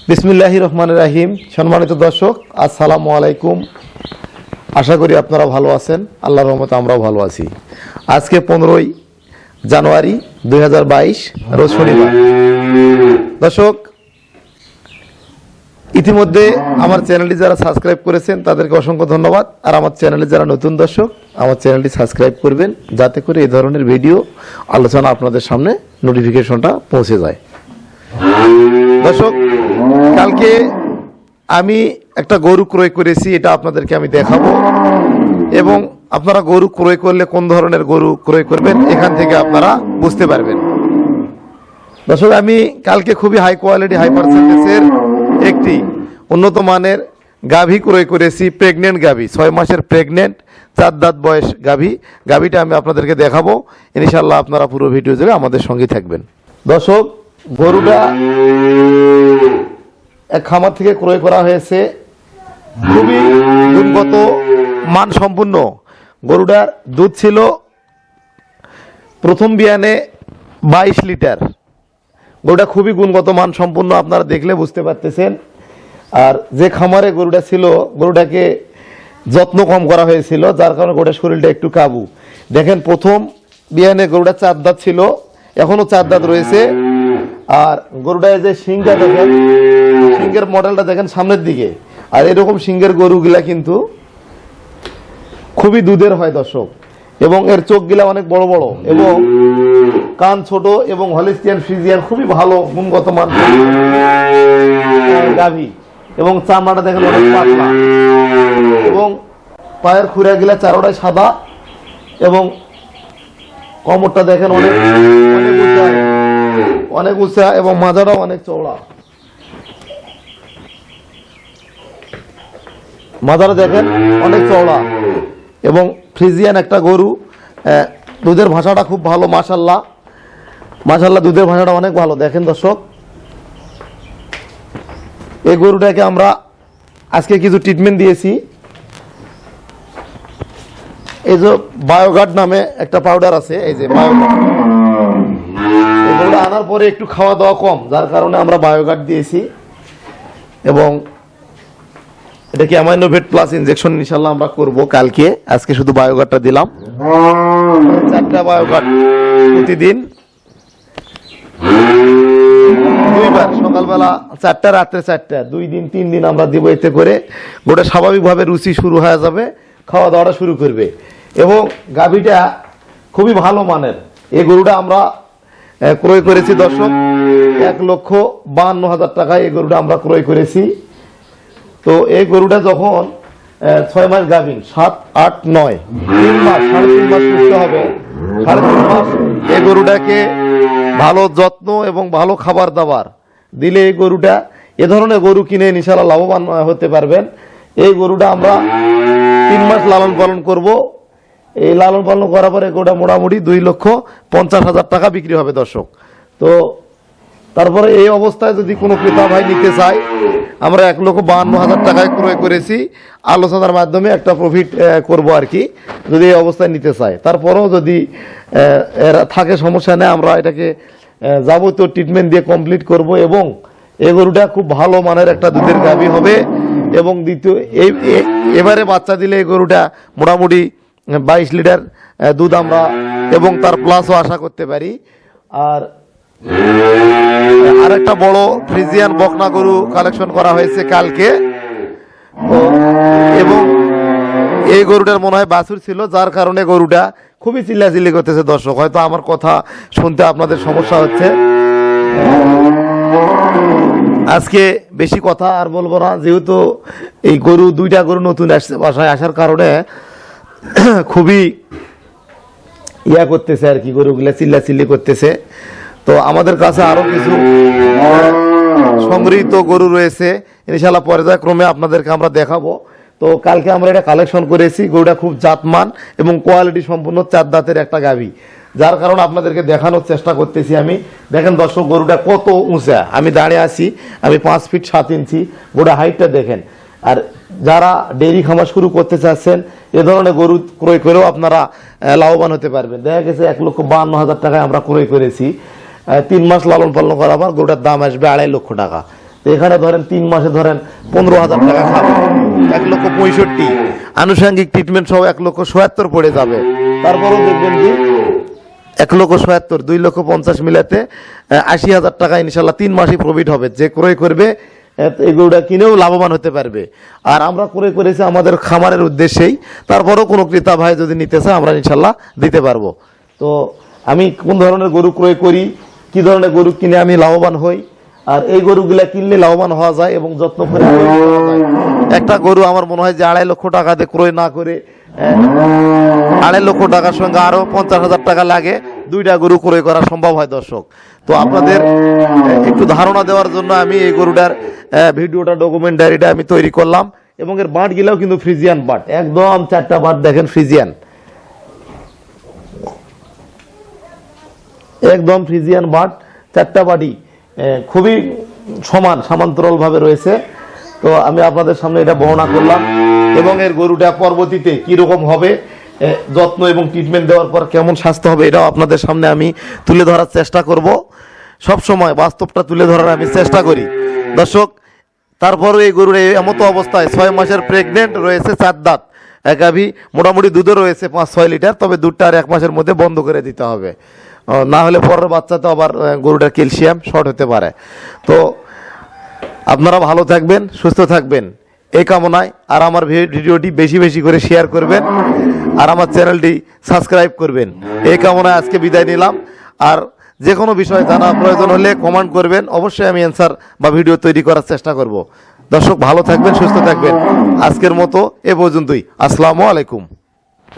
বিসমিল্লাহির রহমানির রহিম। সম্মানিত দর্শক, আসসালামু আলাইকুম। আশা করি আপনারা ভালো আছেন। আল্লাহর রহমতে আমরাও ভালো আছি। আজকে 15ই জানুয়ারি 2022 রোজ শনিবার। দর্শক, ইতিমধ্যে আমার চ্যানেলটি যারা সাবস্ক্রাইব করেছেন তাদেরকে অসংখ্য ধন্যবাদ। আর আমার চ্যানেলে যারা নতুন দর্শক, আমার চ্যানেলটি সাবস্ক্রাইব করবেন, যাতে করে এই ধরনের ভিডিও আলোচনা আপনাদের সামনে নোটিফিকেশনটা পৌঁছে যায়। দর্শক, কালকে আমি একটা গরু ক্রয় করেছি, এটা আপনাদেরকে আমি দেখাবো, এবং আপনারা গরু ক্রয় করলে কোন ধরনের গরু ক্রয় করবেন এখান থেকে আপনারা বুঝতে পারবেন। দর্শক, আমি কালকে খুবই হাই কোয়ালিটি হাই পার্সেন্টেজের একটি উন্নত মানের গাভী ক্রয় করেছি। প্রেগনেন্ট গাভী, 6 মাসের প্রেগনেন্ট, 4 দাঁত বয়স গাভী। গাভীটা আমি আপনাদেরকে দেখাবো। ইনশাআল্লাহ আপনারা পুরো ভিডিও জুড়ে আমাদের সঙ্গে থাকবেন। দর্শক, গরুটা এক খামার থেকে ক্রয় করা হয়েছে, খুবই গুণগত মান সম্পূর্ণ। গরুটার দুধ ছিল প্রথম বিয়ানে 22 লিটার। গরুটা খুবই গুণগত মান সম্পূর্ণ, আপনারা দেখলে বুঝতে পারতেছেন। আর যে খামারে গরুটা ছিল, গরুটাকে যত্ন কম করা হয়েছিল, যার কারণে গরুটার শরীরটা একটু কাবু। দেখেন, প্রথম বিয়ানে গরুটা 4 দাঁত ছিল, এখনো 4 দাঁত রয়েছে। আর গরুটায় যে শিংটা দেখেন, শিংয়ের মডেলটা দেখেন সামনের দিকে। আর এরকম শিংয়ের গরুগুলা কিন্তু খুবই দুধের হয় দর্শক, এবং এর চোখগুলা অনেক বড় বড়, এবং কান ছোট, এবং হলিস্টিয়ান ফ্রিজিয়ান খুবই ভালো গুণগত মান গাভী। এবং চামড়াটা দেখেন অনেক পাতলা, এবং পায়ের খুঁড়াগুলা চারোটায় সাদা, এবং কোমরটা দেখেন অনেক উঁচা, এবং মাজাটাও অনেক চওড়া। মাজাটা দেখেন অনেক চওড়া, এবং ফ্রিজিয়ান একটা গরু। দুধের ভাষাটা খুব ভালো, মাশাল্লাহ মাশাল্লাহ, দুধের ভাষাটা অনেক ভালো। দেখেন দর্শক, এই গরুটাকে আমরা আজকে কিছু ট্রিটমেন্ট দিয়েছি। এই যে বায়োগার্ড নামে একটা পাউডার আছে, এই যে বায়োগার্ড, এগুলো আনার পরে একটু খাওয়া দাওয়া কম, যার কারণে আমরা বায়োগার্ড দিয়েছি। এবং এটা কি অ্যামাইনোভেট প্লাস ইনজেকশন ইনশাল্লাহ আমরা করব কালকে। আজকে শুধু বায়োগার্ডটা দিলাম, 4টা বায়োগার্ড প্রতিদিন 2বার, সকালবেলা 4টা, রাত্রে 4টা, 2 দিন 3 দিন আমরা দিব। এতে করে গোটা স্বাভাবিকভাবে রুচি শুরু হয়ে যাবে, খাওয়া দাওয়াটা শুরু করবে। এবং গাভীটা খুবই ভালো মানের। এই গরুটা আমরা ক্রয় করেছি দর্শক 1,52,000 টাকায়। এই গরুটা আমরা ক্রয় করেছি। তো এই গরুটা যখন 6 মাস গাভীন, 7, 8, 9, 3 মাস, 3.5 মাস সুস্থ হবে। 3.5 মাস এই গরুটাকে ভালো যত্ন এবং ভালো খাবার দাবার দিলে এই গরুটা, এ ধরনের গরু কিনে ইনশাআল্লাহ লাভবান হতে পারবেন। এই গরুটা আমরা 3 মাস লালন পালন করব। এই লালন পালন করার পরে গরুটা মোটামুটি 2,50,000 টাকা বিক্রি হবে দর্শক। তো তারপরে এই অবস্থায় যদি কোনো ক্রেতা ভাই নিতে চায়, আমরা 1,52,000 টাকায় ক্রয় করেছি। আলোচনার মাধ্যমে একটা প্রফিট করব আর কি, যদি এই অবস্থায় নিতে চায়। তারপরেও যদি এর থাকে সমস্যা নেই, আমরা এটাকে যাবতীয় ট্রিটমেন্ট দিয়ে কমপ্লিট করব। এবং এই গরুটা খুব ভালো মানের একটা দুধের গাভী হবে। এবং দ্বিতীয়, এবারে বাচ্চা দিলে এই গরুটা মোটামুটি 22 লিটার দুধ আমরা এবং তার প্লাসও আশা করতে পারি। আর আরেকটা বড় ফ্রিজিয়ান বকনা গরু কালেকশন করা হয়েছে কালকে। এবং এই গরুটার মনে হয় বাছুর ছিল, যার কারণে গরুটা খুবই চিল্লাচিল্লি করতেছে দর্শক। হয়তো আমার কথা শুনতে আপনাদের সমস্যা হচ্ছে। আজকে বেশি কথা আর বলবো না, যেহেতু এই গরু 2টা গরু নতুন আসছে, বাসায় আসার কারণে খুবই করতেছে আর কি, গরুগুলা চিল্লাচিল্লি করতেছে। তো আমাদের কাছে আরো কিছু সংগৃহীত গরু রয়েছে, ইনশাআল্লাহ পর্যায়ক্রমে আপনাদেরকে আমরা দেখাবো। তো কালকে আমরা এটা কালেকশন করেছি। গরুটা খুব জাতমান এবং কোয়ালিটি সম্পূর্ণ, 4 দাঁতের একটা গাভী, যার কারণে আপনাদেরকে দেখানোর চেষ্টা করতেছি আমি। দেখেন দর্শক, গরুটা কত উঁচা। আমি দাঁড়িয়ে আছি, আমি 5 ফিট 7 ইঞ্চি। গরুটা হাইটটা দেখেন। আর যারা ডেইরি খামার শুরু করতে চাচ্ছেন, এ ধরনের গরু ক্রয় করেও আপনারা লাভবান হতে পারবেন। দেখা গেছে 1,52,000 টাকায় আমরা ক্রয় করেছি। 3 মাস লালন পালন করার পর গরুটার দাম আসবে 2.5 লক্ষ টাকা। তো এখানে ধরেন 3 মাসে ধরেন 15,000 টাকা খাবে, 1,65,000 আনুষঙ্গিক ট্রিটমেন্ট সহ 1,77,000 পড়ে যাবে। তারপরেও দেখবেন যে 1,77,000 2,50,000 মিলাতে 80,000 টাকা ইনশাল্লাহ 3 মাসই প্রফিট হবে। যে ক্রয় করবে এগুলোটা কিনেও লাভবান হতে পারবে। আর আমরা ক্রয় করেছি আমাদের খামারের উদ্দেশ্যেই, তারপরেও কোনো ক্রেতা ভাই যদি নিতে চায় আমরা ইনশাল্লাহ দিতে পারবো। তো আমি কোন ধরনের গরু ক্রয় করি, কি ধরনের গরু কিনে আমি লাভবান হই, আর এই গরুগুলা কিনলে লাভবান হওয়া যায় এবং যত্ন করে ক্রয় করা যায়। একটা গরু আমার মনে হয় যে 2.5 লক্ষ টাকা দিয়ে ক্রয় না করে 2.5 লক্ষ টাকার সঙ্গে আরো 50,000 টাকা লাগে 2টা গরু ক্রয় করা সম্ভব হয় দর্শক। তো আপনাদের একটু ধারণা দেওয়ার জন্য আমি এই গরুটার ভিডিওটা ডকুমেন্টারিটা আমি তৈরি করলাম। এবং এর বাট গিলাও কিন্তু ফ্রিজিয়ান বাট, একদম 4টা বাট দেখেন ফ্রিজিয়ান, একদম ফ্রিজিয়ান বাট, 4টা বাটই খুবই সমান্তরাল ভাবে রয়েছে। তো আমি আপনাদের সামনে এটা বর্ণনা করলাম এবং এর গরুটা পরবর্তীতে কিরকম হবে, যত্ন এবং ট্রিটমেন্ট দেওয়ার পর কেমন স্বাস্থ্য হবে এটাও আপনাদের সামনে আমি তুলে ধরার চেষ্টা করব। সব সময় বাস্তবটা তুলে ধরার আমি চেষ্টা করি দর্শক। তারপরে এই গরুর এমতো অবস্থায় 6 মাসের প্রেগনেন্ট রয়েছে, 4 দাঁত, গাভী, মোটামুটি দুধও রয়েছে 5-6 লিটার। তবে দুধটা আর 1 মাসের মধ্যে বন্ধ করে দিতে হবে, না হলে পরের বাচ্চাতে আবার গরুটার ক্যালসিয়াম শর্ট হতে পারে। তো আপনারা ভালো থাকবেন, সুস্থ থাকবেন এই কামনায়। আর আমার ভিডিওটি বেশি বেশি করে শেয়ার করবেন আর আমার চ্যানেলটি সাবস্ক্রাইব করবেন এই কামনায় আজকে বিদায় নিলাম। আর যে কোনো বিষয় জানা প্রয়োজন হলে কমেন্ট করবেন, অবশ্যই আমি অ্যান্সার বা ভিডিও তৈরি করার চেষ্টা করব। দর্শক ভালো থাকবেন, সুস্থ থাকবেন। আজকের মতো এ পর্যন্তই। আসসালামু আলাইকুম।